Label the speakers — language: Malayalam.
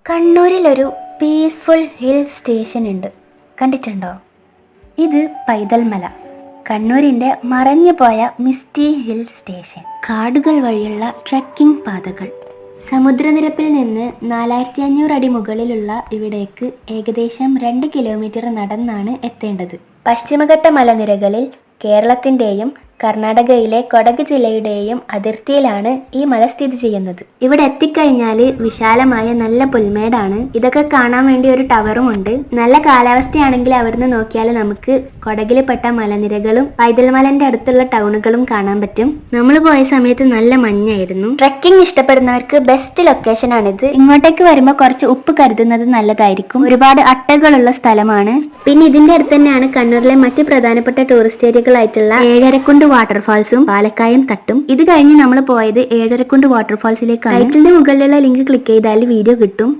Speaker 1: കണ്ണൂരിലൊരു പീസ്ഫുൾ ഹിൽ സ്റ്റേഷൻ ഉണ്ട്, കണ്ടിട്ടുണ്ടോ? ഇത് പൈതൽമല, കണ്ണൂരിൻ്റെ മറഞ്ഞുപോയ മിസ്റ്റി ഹിൽ സ്റ്റേഷൻ. കാടുകൾ വഴിയുള്ള ട്രക്കിംഗ് പാതകൾ. സമുദ്രനിരപ്പിൽ നിന്ന് 4500 അടി മുകളിലുള്ള ഇവിടേക്ക് ഏകദേശം 2 കിലോമീറ്റർ നടന്നാണ് എത്തേണ്ടത്. പശ്ചിമഘട്ട മലനിരകളിൽ കേരളത്തിൻ്റെയും കർണാടകയിലെ കൊടക് ജില്ലയുടെയും അതിർത്തിയിലാണ് ഈ മല സ്ഥിതി ചെയ്യുന്നത്. ഇവിടെ എത്തിക്കഴിഞ്ഞാൽ വിശാലമായ നല്ല പുൽമേടാണ്. ഇതൊക്കെ കാണാൻ വേണ്ടി ഒരു ടവറും ഉണ്ട്. നല്ല കാലാവസ്ഥയാണെങ്കിൽ അവിടുന്ന് നോക്കിയാൽ നമുക്ക് കൊടകിൽപ്പെട്ട മലനിരകളും പൈതൽമലന്റെ അടുത്തുള്ള ടൗണുകളും കാണാൻ പറ്റും. നമ്മൾ പോയ സമയത്ത് നല്ല മഞ്ഞായിരുന്നു. ട്രക്കിംഗ് ഇഷ്ടപ്പെടുന്നവർക്ക് ബെസ്റ്റ് ലൊക്കേഷൻ ആണിത്. ഇങ്ങോട്ടേക്ക് വരുമ്പോൾ കുറച്ച് ഉപ്പ് കരുതുന്നത് നല്ലതായിരിക്കും. ഒരുപാട് അട്ടകളുള്ള സ്ഥലമാണ്. പിന്നെ ഇതിന്റെ അടുത്ത് തന്നെയാണ് കണ്ണൂരിലെ മറ്റ് പ്രധാനപ്പെട്ട ടൂറിസ്റ്റ് ഏരിയകളായിട്ടുള്ള ഏഴരക്കുണ്ട് വാട്ടർഫാൾസും പാലക്കായം തട്ടും. ഇത് കഴിഞ്ഞ് നമ്മൾ പോയത് ഏഴരക്കുണ്ട് വാട്ടർഫാൾസിലേക്കാണ്. ടൈറ്റിലിന്റെ മുകളിലുള്ള ലിങ്ക് ക്ലിക്ക് ചെയ്താൽ വീഡിയോ കിട്ടും.